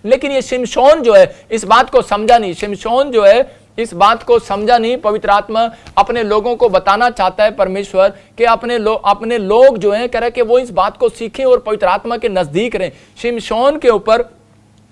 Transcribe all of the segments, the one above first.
लेकिन ये शिमशोन जो है इस बात को समझा नहीं, शिमशोन जो है इस बात को समझा नहीं। पवित्र आत्मा अपने लोगों को बताना चाहता है परमेश्वर कि अपने लोग जो हैं कह रहे कि वो इस बात को सीखें और पवित्र आत्मा के नजदीक रहें। शिमशोन के ऊपर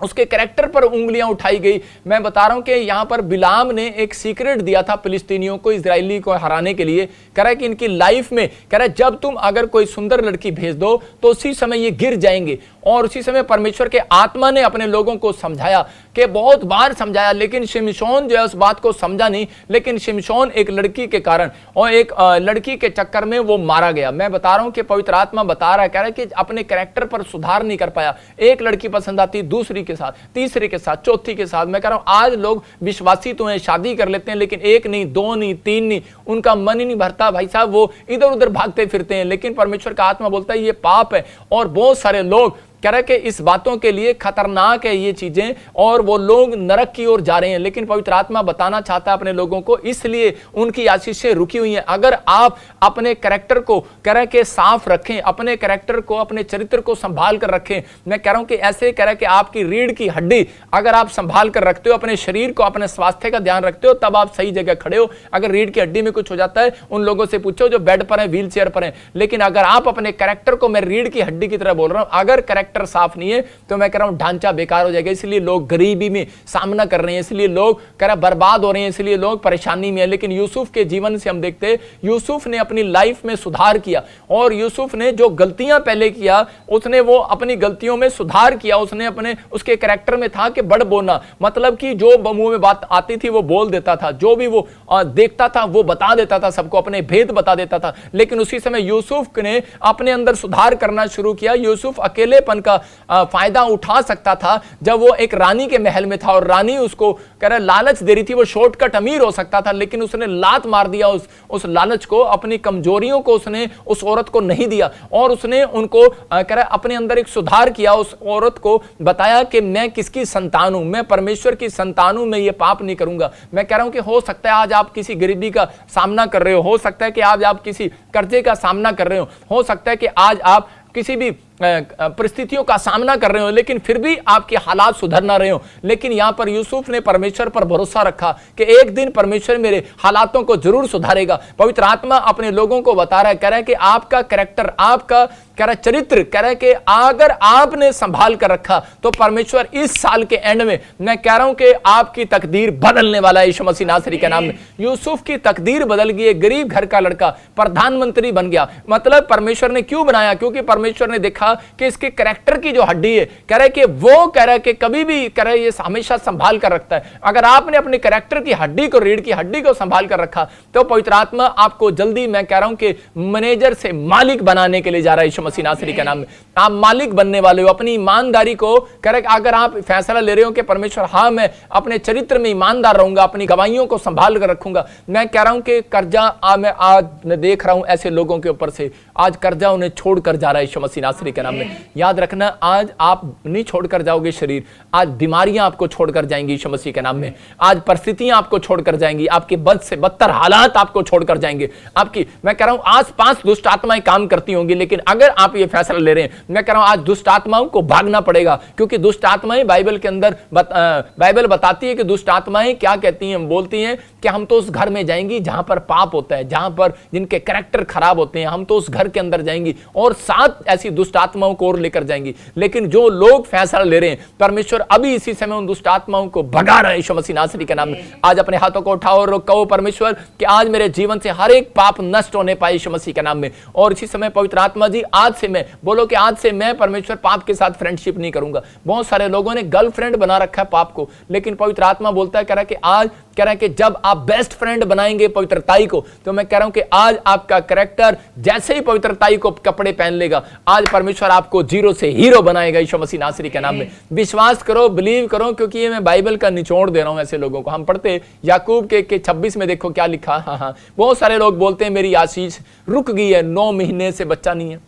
उसके कैरेक्टर पर उंगलियां उठाई गई। मैं बता रहा हूं कि यहां पर बिलाम ने एक सीक्रेट दिया था फिलिस्तीनियों को, इजरायली को हराने के लिए। कह रहा है कि इनकी लाइफ में कह रहा है जब तुम अगर कोई सुंदर लड़की भेज दो तो उसी समय ये गिर जाएंगे। और उसी समय परमेश्वर के आत्मा ने अपने लोगों को समझाया कि बहुत बार समझाया, लेकिन शिमशोन जो है उस बात को समझा नहीं। लेकिन शिमशोन एक लड़की के कारण और एक लड़की के चक्कर में वो मारा गया। मैं बता रहा हूं कि पवित्र आत्मा बता रहा है, कह रहा है कि अपने कैरेक्टर पर सुधार नहीं कर पाया। एक लड़की पसंद आती, दूसरी के साथ, तीसरे के साथ, चौथी के साथ। मैं कह रहा हूं आज लोग विश्वासी तो हैं, शादी कर लेते हैं, लेकिन एक नहीं, दो नहीं, तीन नहीं, उनका मन ही नहीं भरता भाई साहब, वो इधर उधर भागते फिरते हैं। लेकिन परमेश्वर का आत्मा बोलता है ये पाप है। और बहुत सारे लोग कह रहे कि इस बातों के लिए खतरनाक है ये चीजें, और वो लोग नरक की ओर जा रहे हैं। लेकिन पवित्र आत्मा बताना चाहता है अपने लोगों को, इसलिए उनकी आशीषें रुकी हुई हैं। अगर आप अपने कैरेक्टर को कह रहे कि साफ रखें, अपने कैरेक्टर को, अपने चरित्र को संभाल कर रखें। मैं कह रहा हूं कि ऐसे कह रहे कि आपकी रीढ़ की हड्डी अगर आप संभाल कर रखते हो, अपने शरीर को, अपने स्वास्थ्य का ध्यान रखते हो, तब आप सही जगह खड़े हो। अगर रीढ़ की हड्डी में कुछ हो जाता है, उन लोगों से पूछो जो बेड पर है, व्हील चेयर पर है। लेकिन अगर आप अपने कैरेक्टर को, मैं रीढ़ की हड्डी की तरह बोल रहा हूं, अगर कैरेक्टर साफ नहीं है तो मैं कह रहा हूं ढांचा बेकार हो जाएगा। इसलिए लोग गरीबी में सामना कर रहे हैं, इसलिए लोग कह रहा बर्बाद हो रहे हैं, इसलिए लोग परेशानी में है। लेकिन यूसुफ के जीवन से हम देखते हैं, यूसुफ ने अपनी लाइफ में सुधार किया, और यूसुफ ने जो गलतियां पहले किया उसने वो अपनी गलतियों में सुधार किया। उसने अपने उसके कैरेक्टर में था कि बड़ बोलना, मतलब कि जो मुंह में बात आती थी वो बोल देता था, जो भी वो देखता था वो बता देता था, सबको अपने भेद बता देता था। लेकिन उसी समय यूसुफ ने अपने अंदर सुधार करना शुरू किया। यूसुफ अकेलेपन का फायदा उठा सकता था जब वो एक रानी के महल में था और रानी उसको कह रहा लालच दे रही थी, वो शॉर्टकट अमीर हो सकता था, लेकिन उसने लात मार दिया उस लालच को, अपनी कमजोरियों को उसने उस औरत को नहीं दिया, और उसने उनको कह रहा अपने अंदर एक सुधार किया। उस औरत को बताया कि मैं किसकी संतान हूं, मैं परमेश्वर की संतान हूं, मैं ये पाप नहीं करूंगा। मैं कह रहा हूं कि हो सकता है आज आप किसी गरीबी का सामना कर रहे हो सकता है कि आज आप किसी कर्जे का सामना कर रहे हो सकता है कि आज आप किसी भी परिस्थितियों का सामना कर रहे हो, लेकिन फिर भी आपके हालात सुधर ना रहे हो। लेकिन यहां पर यूसुफ ने परमेश्वर पर भरोसा रखा कि एक दिन परमेश्वर मेरे हालातों को जरूर सुधारेगा। पवित्र आत्मा अपने लोगों को बता रहा है, कह रहा है कि आपका कैरेक्टर, आपका कह रहा चरित्र, कह रहा है कि अगर आपने संभाल कर रखा तो परमेश्वर इस साल के एंड में, मैं कह रहा हूं कि आपकी तकदीर बदलने वाला है यीशु मसीह नासरी के नाम में। यूसुफ की तकदीर बदल गई, गरीब घर का लड़का प्रधानमंत्री बन गया। मतलब परमेश्वर ने क्यों बनाया? क्योंकि परमेश्वर ने देखा कि इसके कैरेक्टर की जो हड्डी है, कह रहा है कि वो कह रहा है कि कभी भी कह रहा है ये हमेशा संभाल कर रखता है। अगर आपने अपने कैरेक्टर की हड्डी को, रीढ़ की हड्डी को संभाल कर रखा तो पवित्र आत्मा आपको जल्दी, मैं कह रहा हूं कि मैनेजर से मालिक बनाने के लिए जा रहा है यीशु मसीह नासरी के नाम में। आप मालिक बनने वाले हो। अपनी ईमानदारी को कह रहा है, अगर आप फैसला ले रहे हो कि परमेश्वर हाँ मैं अपने चरित्र में ईमानदार रहूंगा, अपनी गवाहियों को संभाल कर रखूंगा। मैं कह रहा हूं कि कर्जा मैं आज देख रहा हूं ऐसे लोगों के ऊपर से, आज कर्जा उन्हें छोड़कर जा रहा है यीशु मसीह नासरी के नाम में। याद रखना, आज आप नहीं छोड़कर जाओगे शरीर, आज बीमारियां आपको छोड़कर जाएंगी यीशु मसीह के नाम में। आज परिस्थितियां आपको छोड़कर जाएंगी, आपके बद से बदतर हालात आपको छोड़कर जाएंगे। आपकी, मैं कह रहा हूं आस पास दुष्ट आत्माएं काम करती होंगी, लेकिन अगर आप ये फैसला ले रहे हैं, मैं कह रहा हूं आज दुष्ट आत्माओं को भागना पड़ेगा। क्योंकि दुष्ट आत्माएं बाइबल के अंदर बाइबल बताती है कि दुष्ट आत्माएं क्या कहती हैं, बोलती हैं कि हम तो उस घर में जाएंगी जहां पर पाप होता है, जहां पर जिनके कैरेक्टर खराब होते हैं, हम तो उस घर के अंदर जाएंगी और 7 ऐसी दुष्ट आत्माओं को और लेकर जाएंगी। लेकिन जो लोग फैसला ले रहे हैं, परमेश्वर अभी इसी समय उन दुष्ट आत्माओं को भगा रहा है यीशु मसीह नासरी के नाम में। आज अपने हाथों को उठाओ और कहो परमेश्वर कि आज मेरे जीवन से हर एक पाप नष्ट होने पाए यीशु मसीह के नाम में। और इसी समय पवित्र आत्मा जी आज से मैं बोलो कि आज से मैं परमेश्वर पाप के साथ फ्रेंडशिप नहीं करूंगा। बहुत सारे लोगों ने गर्लफ्रेंड बना रखा है पाप को, लेकिन पवित्र आत्मा बोलता है, कह रहा है कि आज कह रहा है कि जब आप बेस्ट फ्रेंड बनाएंगे पवित्रताई को, तो मैं कह रहा हूं कि आज आपका कैरेक्टर जैसे ही पवित्रताई को कपड़े पहन लेगा, आज परमेश्वर आपको जीरो से हीरो बनाएगा यीशु मसीह नासरी के नाम में। विश्वास करो, बिलीव करो, क्योंकि ये मैं बाइबल का निचोड़ दे रहा हूं ऐसे लोगों को। हम पढ़ते याकूब के 26 में, देखो क्या लिखा। हाँ, बहुत सारे लोग बोलते हैं मेरी आशीष रुक गई है, 9 महीने से बच्चा नहीं है।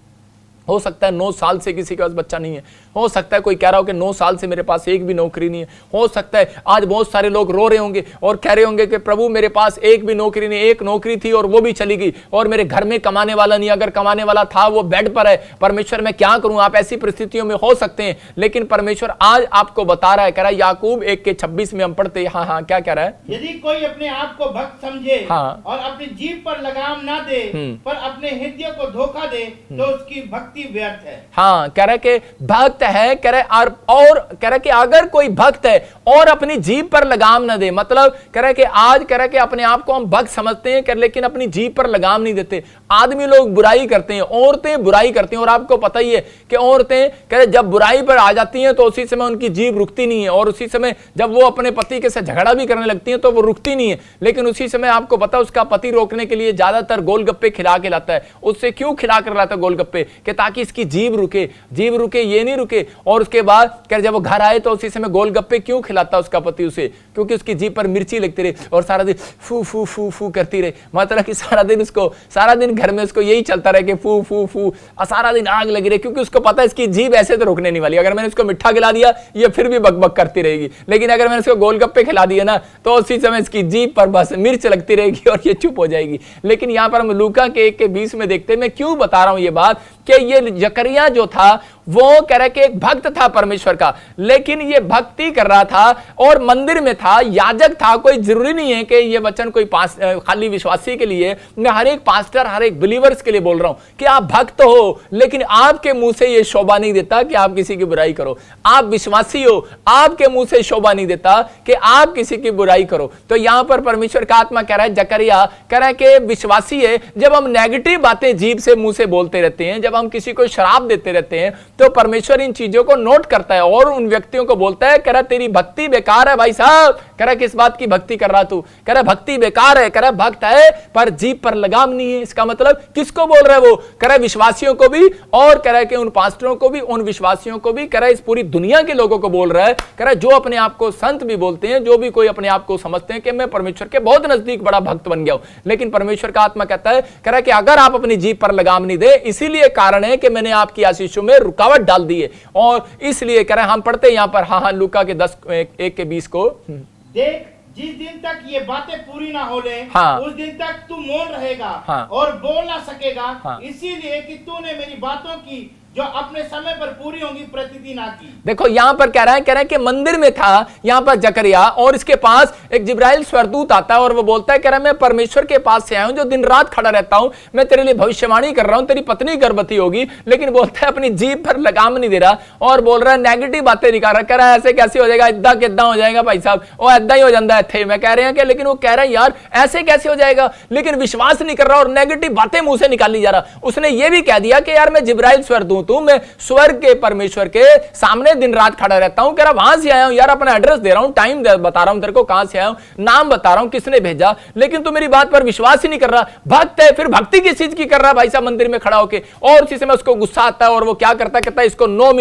हो सकता है 9 साल से किसी के पास बच्चा नहीं है, हो सकता है कोई कह रहा हो कि 9 साल से मेरे पास एक भी नौकरी नहीं है, हो सकता है आज बहुत सारे लोग रो रहे होंगे और कह रहे होंगे कि प्रभु मेरे पास एक भी नौकरी नहीं, एक नौकरी थी और वो भी चली गई और मेरे घर में कमाने वाला नहीं, अगर कमाने वाला था वो बेड पर है, परमेश्वर मैं क्या करूं। आप ऐसी परिस्थितियों में हो सकते हैं, लेकिन परमेश्वर आज आपको बता रहा है, कह रहा है याकूब 1:26 में हम पढ़ते, हाँ क्या कह रहा है, यदि कोई अपने आप को भक्त समझे हाँ। और अपनी जीभ पर लगाम ना दे पर अपने हृदय को धोखा दे तो उसकी भक्ति व्यर्थ है। हाँ, कह रहा है कि भक्त है, कह रहा है और कह रहा है कि अगर कोई भक्त है और अपनी जीभ पर लगाम ना दे, मतलब कह रहा है कि आज कह रहा है कि अपने आप को हम भक्त समझते हैं लेकिन अपनी जीभ पर लगाम नहीं देते। आदमी लोग बुराई करते हैं, औरतें बुराई करती हैं और आपको पता ही है कि औरतें कह रहे जब बुराई पर आ जाती हैं तो उसी समय उनकी जीभ रुकती नहीं है और उसी समय जब वो अपने पति के साथ झगड़ा भी करने लगती हैं तो वो रुकती नहीं है, लेकिन उसी समय आपको पता है उसका पति रोकने के लिए ज्यादातर गोलगप्पे खिला के लाता है। उससे क्यों खिला कर लाता है गोलगप्पे, कि ताकि इसकी जीभ रुके ये नहीं रुके। और उसके बाद कह जब वो घर आए तो उसी समय गोलगप्पे क्यों खिलाता उसका पति उसे, क्योंकि उसकी जीभ पर मिर्ची लगती रही और सारा दिन फू फू फू फू करती रही, मतलब कि सारा दिन घर में उसको यही चलता रहे कि फू फू फू और सारा दिन आग लगी रही, क्योंकि उसको पता है इसकी जीभ ऐसे तो रुकने नहीं वाली। अगर मैंने इसको मिठा खिला दिया ये फिर भी बकबक करती रहेगी, लेकिन अगर मैंने इसको गोलगप्पे खिला दिए ना तो उसी समय इसकी जीभ पर बस मिर्च लगती रहेगी और ये चुप हो जाएगी। लेकिन यहां पर हम लूका के 1:20 में देखते हैं, मैं क्यों बता रहा हूं ये बात, कि ये जकरिया जो था वो कह रहा कि एक भक्त था परमेश्वर का, लेकिन ये भक्ति कर रहा था और मंदिर में था, याजक था। कोई जरूरी नहीं है कि ये वचन कोई खाली विश्वासी के लिए, मैं हर एक पास्टर हर एक बिलीवर्स के लिए बोल रहा हूं कि आप भक्त हो लेकिन आपके मुंह से ये शोभा नहीं देता कि आप किसी की बुराई करो। आप विश्वासी हो, आपके मुंह से शोभा नहीं देता कि आप किसी की बुराई करो। तो यहां पर परमेश्वर का आत्मा कह रहा है, जकरिया कह रहा है कि विश्वासी है, जब हम नेगेटिव बातें जीभ से मुंह से बोलते रहते हैं, जब हम किसी को श्राप देते रहते हैं तो परमेश्वर इन चीजों को नोट करता है और उन व्यक्तियों को बोलता है, कह रहा तेरी भक्ति बेकार है भाई साहब। कह रहा किस बात की भक्ति कर रहा तू, कह रहा भक्ति बेकार है, कह रहा भक्त है पर जीभ पर लगाम नहीं है। इसका मतलब किसको बोल रहा है वो, कह रहा विश्वासियों को भी और कह रहा कि उन पास्टरों को भी, उन विश्वासियों को भी, कह रहा इस पूरी दुनिया के लोगों को बोल रहा है। कह रहा जो अपने आप को संत भी बोलते हैं, जो भी कोई अपने आप को समझते हैं कि मैं परमेश्वर के बहुत नजदीक बड़ा भक्त बन गया हूं, लेकिन परमेश्वर का आत्मा कहता है, कह रहा कि अगर आप अपनी जीभ पर लगाम नहीं दे, इसीलिए कारण है कि मैंने आपकी आशीषों में रुकावट डाल दी है। और इसलिए कह रहे हम पढ़ते हैं यहां पर, हाँ लूका के 10:1-20 को, देख जिस दिन तक ये बातें पूरी ना हो ले, हाँ। उस दिन तक तू मौन रहेगा, हाँ। और बोल ना सकेगा, हाँ। इसीलिए कि तूने मेरी बातों की जो अपने समय पर पूरी होंगी प्रतिति ना की। देखो यहां पर कह रहा है कि मंदिर में था यहां पर जकरिया और इसके पास एक जिब्राइल स्वर्गदूत आता है और वो बोलता है, कह रहा है मैं परमेश्वर के पास से आया हूं जो दिन रात खड़ा रहता हूं, मैं तेरे लिए भविष्यवाणी कर रहा हूं, तेरी पत्नी गर्भवती होगी। लेकिन बोलता है अपनी जीभ पर लगाम नहीं दे रहा और बोल रहा है नेगेटिव बातें निकाल रहा, कह रहा है ऐसे कैसे हो जाएगा, इदा किदा हो जाएगा भाई साहब, वो ऐदा ही हो जाता है थे, मैं कह रहे हैं कि, लेकिन वो कह रहा है यार ऐसे कैसे हो जाएगा, लेकिन विश्वास नहीं कर रहा और नेगेटिव बातें मुंह से निकाली जा रहा। उसने ये भी कह दिया कि यार मैं जिब्राइल स्वर्गदूत हूं, मैं स्वर्ग के परमेश्वर के सामने दिन रात खड़ा रहता हूं, कह रहा वहां से आया हूं यार, अपना एड्रेस दे रहा हूं, टाइम बता रहा हूं तेरे को, कहां से आया हूं, नाम बता रहा हूं, किसने भेजा, लेकिन तू मेरी बात पर विश्वास ही नहीं कर रहा। भक्त है, फिर भक्ति किस चीज की कर रहा भाई साहब मंदिर में खड़ा होके, और उसी समय उसको गुस्सा आता है और वो क्या करता है, कहता है इसको 9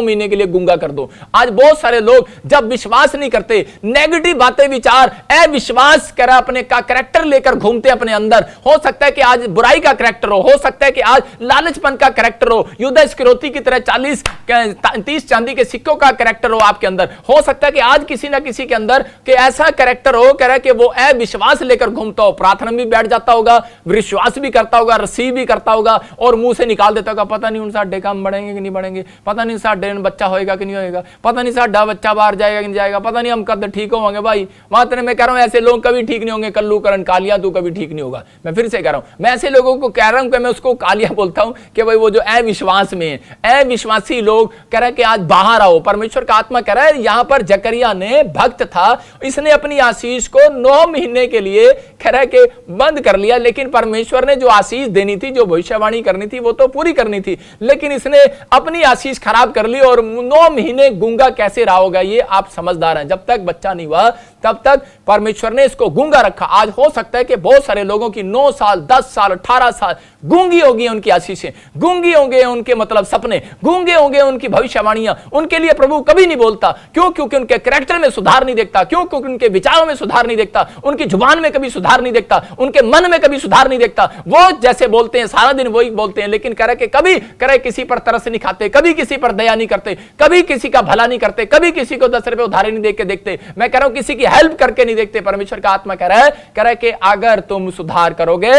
महीने के लिए गूंगा कर दो। आज बहुत सारे लोग जब विश्वास नहीं करते, नेगेटिव बातें विचार अविश्वास कर अपने का कैरेक्टर लेकर घूमते अपने अंदर, हो सकता है कि आज बुराई का कैरेक्टर हो सकता है कि आज लालचपन का कैरेक्टर हो, युद्ध स्क्रोती की तरह 30 चांदी के सिक्कों का कैरेक्टर हो आपके अंदर, हो सकता है कि आज किसी ना किसी के अंदर के ऐसा कैरेक्टर हो, कह रहा है कि वो अविश्वास लेकर घूमता हो, प्रार्थना भी बैठ जाता होगा, विश्वास भी करता होगा, रिसीव भी करता होगा और मुंह से निकाल देता होगा, पता नहीं उन साढ़े काम बढ़ेंगे कि नहीं बढ़ेंगे, पता नहीं साढ़े बच्चा होएगा कि नहीं होएगा, पता नहीं साढ़ा बच्चा बाहर जाएगा कि नहीं जाएगा, पता नहीं हम कद ठीक होंगे। भाई मात्र मैं कह रहा हूं ऐसे लोग कभी ठीक नहीं होंगे, कल्लू करण कालिया तू कभी ठीक नहीं होगा। मैं फिर से कह रहा हूं, मैं ऐसे लोगों को कह रहा हूं कि मैं उसको कालिया बोलता हूं कि भाई वो जो अविश्वास में है, अविश्वासी लोग कह रहा है कि आज बाहर आओ। परमेश्वर का आत्मा कह रहा है यहां पर जकरिया ने भक्त था, इसने अपनी आशीष को 9 महीने के लिए कह रहा है कि बंद कर लिया, लेकिन परमेश्वर ने जो आशीष देनी थी, जो भविष्यवाणी करनी थी वो तो पूरी करनी थी, लेकिन इसने अपनी आशीष खराब कर ली और 9 महीने गूंगा कैसे रहा होगा। ये आप समझदार हैं, जब तक बच्चा नहीं हुआ तब तक परमेश्वर ने इसको गूंगा रखा। आज हो सकता है कि बहुत सारे लोगों की 9 साल 10 साल 18 साल गूंगी होगी, उनकी आशीषें गूंगी होंगे, उनके मतलब सपने, गूंगे होंगे उनकी भविष्यवाणियां, उनके लिए प्रभु कभी नहीं बोलता। क्यों? क्योंकि उनके कैरेक्टर में सुधार नहीं देखता। क्यों? क्योंकि उनके विचारों में सुधार नहीं देखता, उनकी जुबान में कभी सुधार नहीं देखता, उनके मन में कभी सुधार नहीं देखता। वो जैसे बोलते हैं सारा दिन वही बोलते हैं, लेकिन कह रहे कि कभी करे किसी पर तरस नहीं खाते, कभी किसी पर दया नहीं करते, कभी किसी का भला नहीं करते, कभी किसी को 10 रुपए उधारी नहीं देके देखते। मैं कह रहा हूं किसी की हेल्प करके नहीं देखते। परमेश्वर का आत्मा कह रहा है कि अगर तुम सुधार करोगे,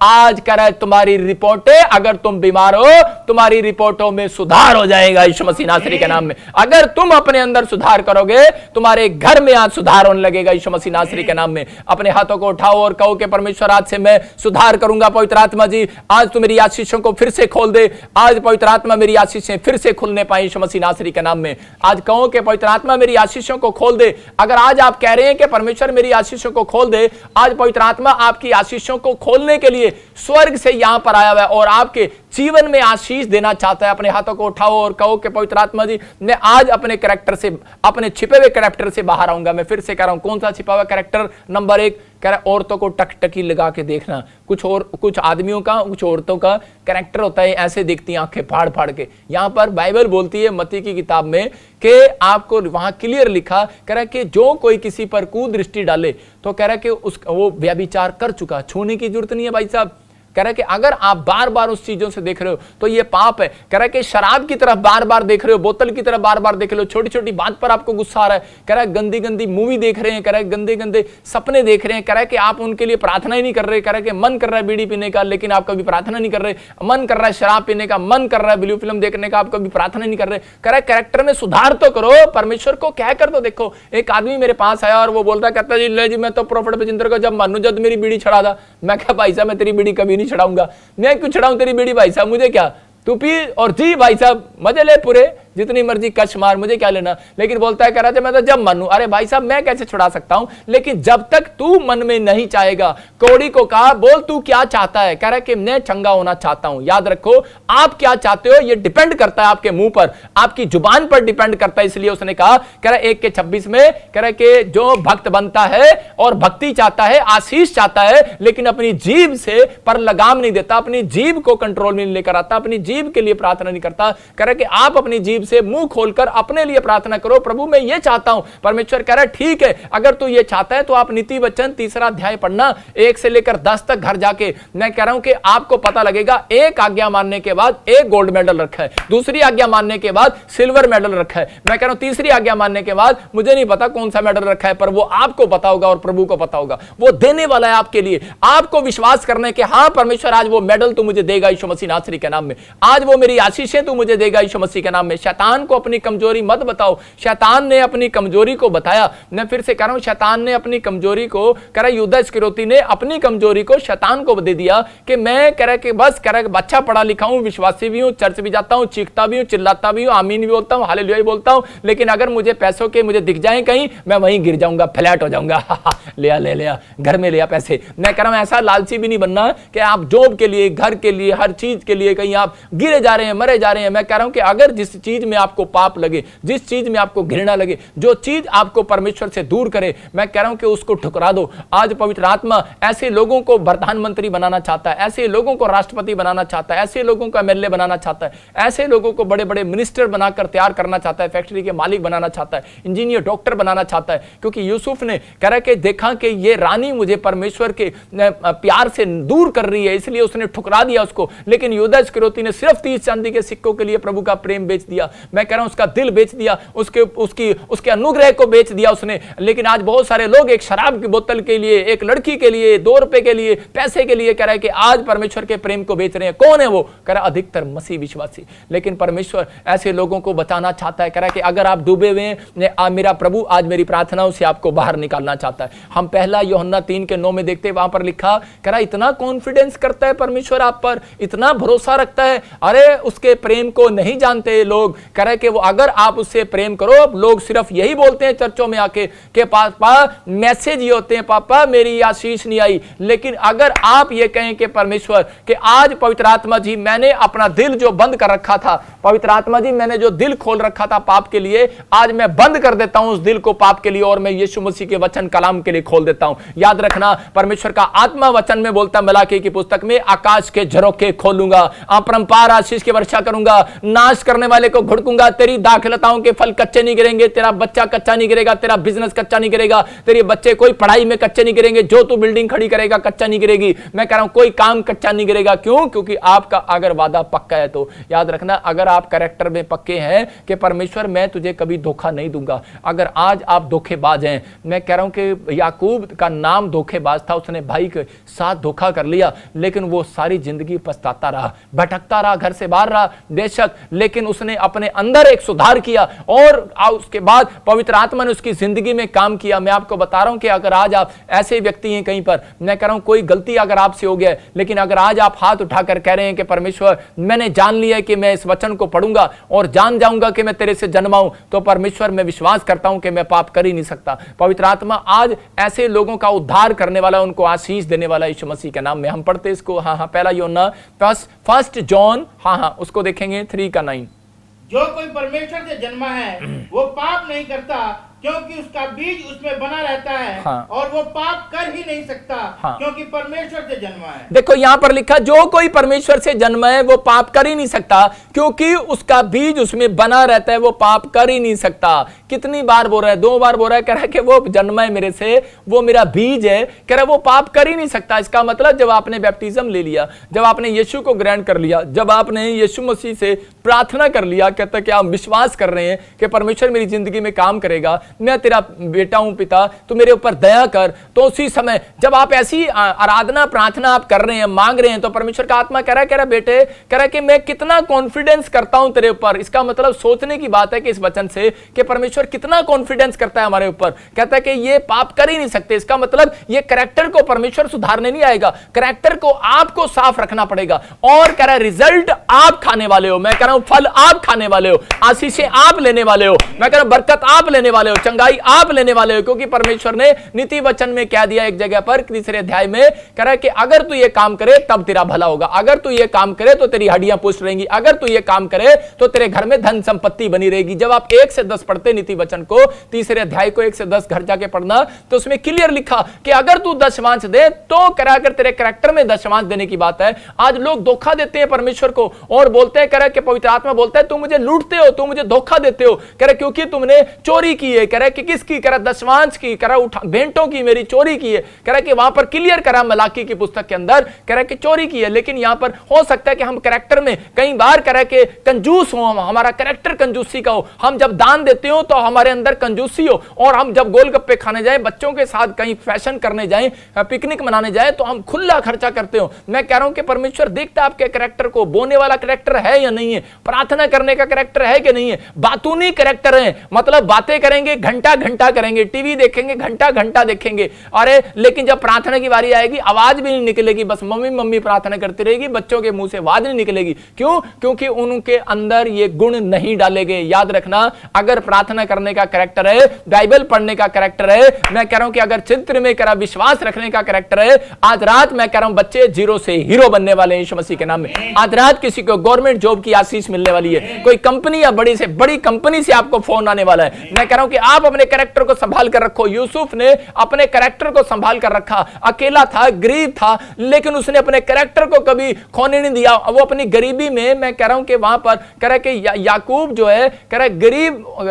आज कह रहा है तुम्हारी रिपोर्टें, अगर तुम बीमार हो तुम्हारी रिपोर्टों में सुधार हो जाएगा यीशु मसीह नासरी के नाम में। अगर तुम अपने अंदर सुधार करोगे, तुम्हारे घर में आज सुधार होने लगेगा यीशु मसीह नासरी के नाम में। अपने हाथों को उठाओ और कहो कि परमेश्वर आज से मैं सुधार करूंगा। पवित्र आत्मा जी आज तू मेरी आशीषों को फिर से खोल दे। आज पवित्र आत्मा मेरी आशीषें फिर से खुलने पाए यीशु मसीह नासरी के नाम में। आज कहो कि पवित्र आत्मा मेरी आशीषों को खोल दे। अगर आज आप कह रहे हैं कि परमेश्वर मेरी आशीषों को खोल दे, आज पवित्र आत्मा आपकी आशीषों को खोलने के लिए स्वर्ग से यहां पर आया हुआ है और आपके जीवन में आशीष देना चाहता है। अपने हाथों को उठाओ और कहो कि पवित्र आत्मा जी मैं आज अपने कैरेक्टर से, अपने छिपे हुए कैरेक्टर से बाहर आऊंगा। मैं फिर से कह रहा हूं, कौन सा छिपा हुआ कैरेक्टर? नंबर 1 कह रहा है औरतों को टकटकी लगा के देखना। कुछ आदमियों का, कुछ औरतों का कैरेक्टर होता है ऐसे देखती हैं आंखें फाड़ फाड़ के। यहां पर बाइबल बोलती है मत्ती की किताब में कि आपको वहां क्लियर लिखा, कह रहा है कि जो कोई किसी पर कुदृष्टि डाले तो कह रहा है कि वो व्यभिचार कर चुका, छूने की जरूरत नहीं है भाई साहब। कह रहा है कि अगर आप बार बार उस चीजों से देख रहे हो तो ये पाप है। कह रहा है कि शराब की तरफ बार बार देख रहे हो, बोतल की तरफ बार बार देख रहे हो, छोटी छोटी बात पर आपको गुस्सा आ रहा है। कह रहा है गंदी गंदी मूवी देख रहे हैं, कह रहा है गंदे गंदे सपने देख रहे हैं। कह रहा है कि आप उनके लिए प्रार्थना ही नहीं कर रहे। कह रहा है कि मन कर रहा है बीड़ी पीने का, लेकिन आप कभी प्रार्थना नहीं कर रहे। मन कर रहा है शराब पीने का, मन कर रहा है ब्लू फिल्म देखने का, आप कभी प्रार्थना नहीं कर रहे। कह रहा है कैरेक्टर में सुधार तो करो, परमेश्वर को कह कर तो देखो। एक आदमी मेरे पास आया और वो बोलता कहता जी ले जी मैं तो प्रोफेट बजिंदर को जब मानू जब मेरी बीड़ी छड़ा था। मैं कहा भाई साहब मैं तेरी बीड़ी कभी नहीं छड़ाऊंगा। मैं क्यों छड़ाऊं तेरी बीड़ी भाई साहब, मुझे क्या, तू पी और जी भाई साहब मजे ले पूरे, जितनी मर्जी कश मार, मुझे क्या लेना। लेकिन बोलता है कह रहा था मैं तो जब मानू। अरे भाई साहब मैं कैसे छुड़ा सकता हूं, लेकिन जब तक तू मन में नहीं चाहेगा। कौड़ी को कहा बोल तू क्या चाहता है, कह रहा है कि मैं चंगा होना चाहता हूं। याद रखो आप क्या चाहते हो ये डिपेंड करता है आपके मुंह पर, आपकी जुबान पर डिपेंड करता है। इसलिए उसने कहा, कह रहा 1:26 में कह रहा कि जो भक्त बनता है और भक्ति चाहता है, आशीष चाहता है, लेकिन अपनी जीभ से पर लगाम नहीं देता, अपनी जीभ को कंट्रोल में नहीं लेकर आता, अपनी जीभ के लिए प्रार्थना नहीं करता। कह रहा कि आप अपनी जीभ से मुंह खोलकर अपने लिए प्रार्थना करो, प्रभु मैं ये चाहता हूं। परमेश्वर कह रहा है ठीक है, अगर तू ये चाहता है तो आप नीति वचन 3 अध्याय पढ़ना 1 से लेकर 10 तक घर जाके। मैं कह रहा हूं कि आपको पता लगेगा, एक आज्ञा मानने के बाद एक गोल्ड मेडल रखा है, दूसरी आज्ञा मानने के बाद सिल्वर मेडल रखा है। मैं कह रहा हूं तीसरी आज्ञा मानने के बाद मुझे नहीं पता कौन सा मेडल रखा है, पर वो आपको पता होगा और प्रभु को पता होगा। वो देने वाला है आपके लिए, आपको विश्वास करने के हाँ परमेश्वर आज वो मेडल तू मुझे देगा यीशु मसीह नासरी के नाम में। आज वो मेरी आशीषें तू मुझे देगा यीशु मसीह के नाम में। शैतान को अपनी कमजोरी मत बताओ। शैतान ने अपनी कमजोरी को बताया। मैं फिर से कह रहा हूं शैतान ने अपनी कमजोरी को, कह रहा यूदा इस्करियोती ने अपनी कमजोरी को शैतान को दे दिया कि मैं कह रहा कि बस कह रहा अच्छा पढ़ा लिखा हूं, विश्वासी भी हूं, चर्च भी जाता हूं, चीखता भी हूं, चिल्लाता भी हूं, आमीन भी बोलता हूं, हालेलुया भी बोलता हूं, लेकिन अगर मुझे पैसों के मुझे दिख जाए कहीं मैं वहीं गिर जाऊंगा, फ्लैट हो जाऊंगा। ले लिया घर में लिया पैसे। मैं कह रहा हूं ऐसा लालची भी नहीं बनना कि आप जॉब के लिए, घर के लिए, हर चीज के लिए कहीं आप गिरे जा रहे हैं, मरे जा रहे हैं। मैं कह रहा हूं कि अगर जिस चीज में आपको पाप लगे, जिस चीज में आपको घृणा लगे, जो चीज आपको परमेश्वर से दूर करे, मैं कह रहा हूं कि उसको ठुकरा दो। आज पवित्र आत्मा ऐसे लोगों को प्रधानमंत्री बनाना चाहता है, ऐसे लोगों को राष्ट्रपति बनाना चाहता है, ऐसे लोगों को एमएलए बनाना चाहता है, ऐसे लोगों को बड़े बड़े मिनिस्टर बनाकर तैयार करना चाहता है, फैक्ट्री के मालिक बनाना चाहता है, इंजीनियर डॉक्टर बनाना चाहता है। क्योंकि यूसुफ ने कह रहा कि देखा कि ये रानी मुझे परमेश्वर के प्यार से दूर कर रही है, इसलिए उसने ठुकरा दिया उसको। लेकिन यूदा इस्करियोती ने सिर्फ 30 चांदी के सिक्कों के लिए प्रभु का प्रेम बेच दिया। मैं कह रहा हूं उसका दिल बेच दिया, उसके अनुग्रह को बेच दिया उसने। लेकिन आज बहुत सारे लोग एक शराब की बोतल के लिए, एक लड़की के लिए, 2 रुपए के लिए, पैसे के लिए कह रहा है कि आज परमेश्वर के प्रेम को बेच रहे हैं। कौन है वो? कह रहा अधिकतर मसीह विश्वासी। लेकिन परमेश्वर ऐसे लोगों को बचाना चाहता है। कह रहा है कि अगर आप डूबे हुए हैं, मेरा प्रभु आज मेरी प्रार्थनाओं से आपको बाहर निकालना चाहता है। हम 1 यूहन्ना 3:9 में देखते हैं, वहां पर लिखा, कह रहा इतना कॉन्फिडेंस करता है परमेश्वर आप पर, इतना भरोसा रखता है। अरे उसके प्रेम को नहीं जानते लोग, कह रहे कि वो अगर आप उससे प्रेम करो, लोग सिर्फ यही बोलते हैं चर्चों में आके कि पापा मैसेज ये होते हैं, पापा मेरी आशीष नहीं आई। लेकिन अगर आप ये कहें कि परमेश्वर कि आज पवित्र आत्मा जी मैंने अपना दिल जो बंद कर रखा था, पवित्र आत्मा जी मैंने जो दिल खोल रखा था पाप के लिए, आज मैं बंद कर देता हूं उस दिल को पाप के लिए और मैं यीशु मसीह के वचन कलाम के लिए खोल देता हूं। याद रखना परमेश्वर का आत्मा वचन में बोलता मलाकी की पुस्तक में, आकाश के झरोखे खोलूंगा, अपरंपार आशीष की वर्षा करूंगा, नाश करने वाले को घुड़कूंगा, तेरी दाखलताओं के फल कच्चे नहीं गिरेंगे, तेरा बच्चा कच्चा नहीं गिरेगा, तेरा बिजनेस कच्चा नहीं गिरेगा, तेरे बच्चे कोई पढ़ाई में कच्चे नहीं गिरेंगे, जो तू बिल्डिंग खड़ी करेगा कच्चा नहीं गिरेगी। मैं कह रहा हूं कोई काम कच्चा नहीं गिरेगा। क्यों? क्योंकि आपका अगर वादा पक्का है तो याद रखना, अगर आप कैरेक्टर में पक्के हैं कि परमेश्वर मैं तुझे कभी धोखा नहीं दूंगा, अगर आज आप धोखेबाज हैं, मैं कह रहा हूं कि याकूब का नाम धोखेबाज था, उसने भाई के साथ धोखा कर लिया, लेकिन वो सारी जिंदगी पछताता रहा, भटकता रहा, घर से बाहर रहा बेशक, लेकिन उसने अपने अंदर एक सुधार किया और उसके बाद पवित्र आत्मा ने उसकी जिंदगी में काम किया। मैं आपको बता रहा हूं कि अगर आज आप ऐसे व्यक्ति हैं कहीं पर, मैं कह रहा हूं कोई गलती अगर आपसे हो गया है, लेकिन अगर आज आप हाथ उठाकर कह रहे हैं कि परमेश्वर मैंने जान लिया है कि मैं इस वचन को पढ़ूंगा और जान जाऊंगा कि मैं तेरे से जन्मा हूं, तो परमेश्वर मैं विश्वास करता हूं कि मैं पाप कर ही नहीं सकता। पवित्र आत्मा आज ऐसे लोगों का उद्धार करने वाला, उनको आशीष देने वाला यीशु मसीह के नाम में। हम पढ़ते इसको, हाँ पहला यूहन्ना 1 जॉन, हाँ उसको देखेंगे 3:9। जो कोई परमेश्वर से जन्मा है वो पाप नहीं करता, क्योंकि उसका बीज उसमें बना रहता है। हाँ। और वो पाप कर ही नहीं सकता। हाँ। क्योंकि परमेश्वर से जन्मा है। देखो यहां पर लिखा, जो कोई परमेश्वर से जन्मा है वो पाप कर ही नहीं सकता, क्योंकि उसका बीज उसमें बना रहता है, वो पाप कर ही नहीं सकता। कितनी बार बोल रहा है? 2 बार बोल रहा है, कह रहा है कि वो जन्मा है मेरे से, वो मेरा बीज है, कह रहा है वो पाप कर ही नहीं सकता। इसका मतलब जब आपने बैप्टिज्म ले लिया, जब आपने यीशु को ग्रहण कर लिया, जब आपने यीशु मसीह से प्रार्थना कर लिया, कहता कि आप विश्वास कर रहे हैं कि परमेश्वर मेरी जिंदगी में काम करेगा, मैं तेरा बेटा हूं पिता, तो मेरे ऊपर दया कर, तो उसी समय जब आप ऐसी आराधना प्रार्थना आप कर रहे हैं, मांग रहे हैं, तो परमेश्वर का आत्मा कह रहा है बेटे, कह रहा है कि मैं कितना कॉन्फिडेंस करता हूं तेरे ऊपर। इसका मतलब सोचने की बात है कि इस वचन से कि परमेश्वर कितना कॉन्फिडेंस करता है हमारे ऊपर, कहता है कि ये पाप कर ही नहीं सकते। इसका मतलब ये कैरेक्टर को परमेश्वर सुधारने नहीं आएगा, कैरेक्टर को आपको साफ रखना पड़ेगा। और कह रहा है रिजल्ट आप खाने वाले हो, मैं कह रहा हूं फल आप खाने वाले हो, आशीषें आप लेने वाले हो, मैं कह रहा हूं बरकत आप लेने वाले हो, चंगाई आप लेने वाले हो, क्योंकि परमेश्वर ने नीति वचन में कह दिया एक जगह पर 3 अध्याय में, कह रहा है कि अगर तू ये काम करे तब तेरा भला होगा, अगर तू ये काम करे तो तेरी हड्डियां पुष्ट रहेंगी, अगर तू ये काम करे तो तेरे घर में धन संपत्ति बनी रहेगी। जब आप 1 से 10 पढ़ते नीति वचन को, 3 अध्याय को 1 से 10 घर जाके पढ़ना, तो उसमें क्लियर लिखा कि अगर तू दशमांश दे तो कह रहा अगर तेरे कैरेक्टर में दशमांश देने की बात है। आज लोग धोखा देते हैं परमेश्वर को और बोलते हैं, कह रहा कि पवित्र आत्मा बोलता है तुम मुझे लूटते हो, तुम मुझे धोखा देते हो, कह रहा क्योंकि तुमने चोरी की है, कह रहा कि किसकी, कह रहा दशमांश की, कह रहा भेंटों की, मेरी चोरी की है, कह रहा कि वहां पर क्लियर करा मलाकी की पुस्तक के अंदर, कह रहा कि चोरी की है। लेकिन यहां पर हो सकता है कि हम कैरेक्टर में कई बार कह रहा कि कंजूस हो, हमारा कैरेक्टर कंजूसी का हो, हम जब दान देते हो तो हमारे अंदर कंजूसी हो, और हम जब गोलगप्पे खाने जाए, बच्चों के साथ कहीं फैशन करने जाए, पिकनिक मनाने जाए, तो हम खुला खर्चा करते हो। मैं कह रहा हूं कि परमेश्वर देखता है आपके कैरेक्टर को, बोने वाला कैरेक्टर है या नहीं है, प्रार्थना करने का कैरेक्टर है कि नहीं है। बातूनी कैरेक्टर है, मतलब बातें करेंगे, घंटा घंटा करेंगे, टीवी देखेंगे, घंटा घंटा देखेंगे, अरे लेकिन जब प्रार्थना की बारी आएगी आवाज भी नहीं निकलेगी, बस मम्मी मम्मी प्रार्थना करती रहेगी, बच्चों के मुंह से आवाज नहीं निकलेगी। क्यों? क्योंकि उनके अंदर ये गुण नहीं डाले गए। याद रखना, अगर प्रार्थना करने का कैरेक्टर है, बाइबल पढ़ने का कैरेक्टर है, मैं कह रहा हूं कि अगर चित्र में करा विश्वास रखने का कैरेक्टर है, आज रात मैं कह रहा हूं बच्चे 0 से हीरो बनने वाले हैं यीशु मसीह के नाम में। आज रात किसी को गवर्नमेंट जॉब की आशीष मिलने वाली है, कोई कंपनी या बड़ी से बड़ी कंपनी से आपको फोन आने वाला है। मैं कह रहा हूं कि आप अपने कैरेक्टर को संभाल कर रखो। यूसुफ ने अपने कैरेक्टर को संभाल कर रखा, अकेला था, गरीब था, लेकिन उसने अपने कैरेक्टर को कभी खोने नहीं दिया। वो अपनी गरीबी में, मैं कह रहा हूं कि वहां पर कह रहा कि याकूब जो है कह रहा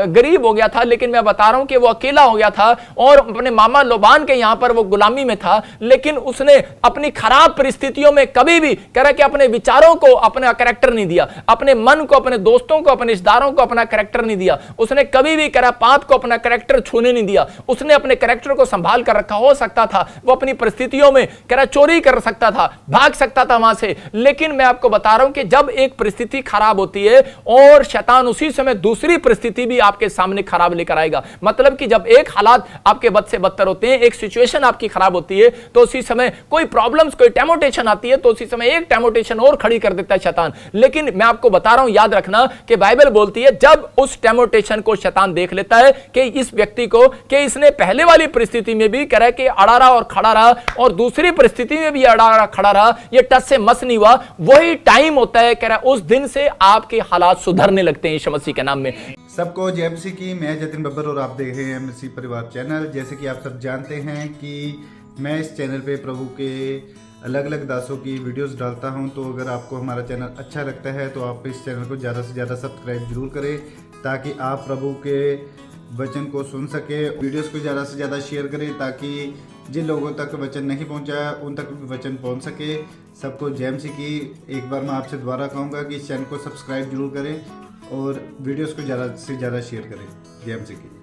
गरीब हो गया था, लेकिन मैं बता रहा हूं कि वो अकेला हो गया था और अपने मामा लोबान के यहां पर वो गुलामी में था, लेकिन उसने अपनी खराब परिस्थितियों में कभी भी कह रहा कि अपने विचारों को अपना कैरेक्टर नहीं दिया, अपने मन को, अपने दोस्तों को, अपने रिश्तेदारों को अपना कैरेक्टर नहीं दिया। उसने कभी भी कह रहा पाप को अपना कैरेक्टर छूने नहीं दिया, उसने अपने कैरेक्टर को संभाल कर रखा। हो सकता था वो अपनी परिस्थितियों में कह रहा चोरी कर सकता था, भाग सकता था वहां से, लेकिन मैं आपको बता रहा हूं कि जब एक परिस्थिति खराब होती है और शैतान उसी समय दूसरी परिस्थिति भी आपके सामने खराब लेकर आएगा। मतलब कि जब एक हालात आपके बद से बदतर होते हैं, एक सिचुएशन आपकी खराब होती है, तो उसी समय कोई प्रॉब्लम्स, कोई टेमोटेशन आती है, तो उसी समय एक टेमोटेशन और खड़ी कर देता है शैतान। लेकिन मैं आपको बता रहा हूं, याद रखना कि बाइबल बोलती है जब उस टेमोटेशन को शैतान देख लेता है कि इस व्यक्ति को, कि इसने पहले वाली परिस्थिति में भी कह रहा है कि अड़ा रहा और खड़ा रहा, और दूसरी परिस्थिति में भी अड़ा रहा खड़ा रहा, ये टच से मस नहीं हुआ, वही टाइम होता है, कह रहा है उस दिन से आपके हालात सुधरने लगते हैं यीशु मसीह के नाम में। सबको जय मसीह की। मैं जतिन बब्बर और आप देख रहे हैं मसीह परिवार चैनल। जैसे कि आप सब जानते हैं कि मैं इस चैनल पे प्रभु के अलग अलग दासों की वीडियोस डालता हूं, तो अगर आपको हमारा चैनल अच्छा लगता है तो आप इस चैनल को ज़्यादा से ज़्यादा सब्सक्राइब जरूर करें, ताकि आप प्रभु के वचन को सुन सके। वीडियोस को ज़्यादा से ज़्यादा शेयर करें, ताकि जिन लोगों तक वचन नहीं पहुंचा उन तक भी वचन पहुंच सके। सबको जय मसीह की। एक बार मैं आपसे दोबारा कहूँगा कि इस चैनल को सब्सक्राइब जरूर करें और वीडियोस को ज़्यादा से ज़्यादा शेयर करें। जय मसीह की।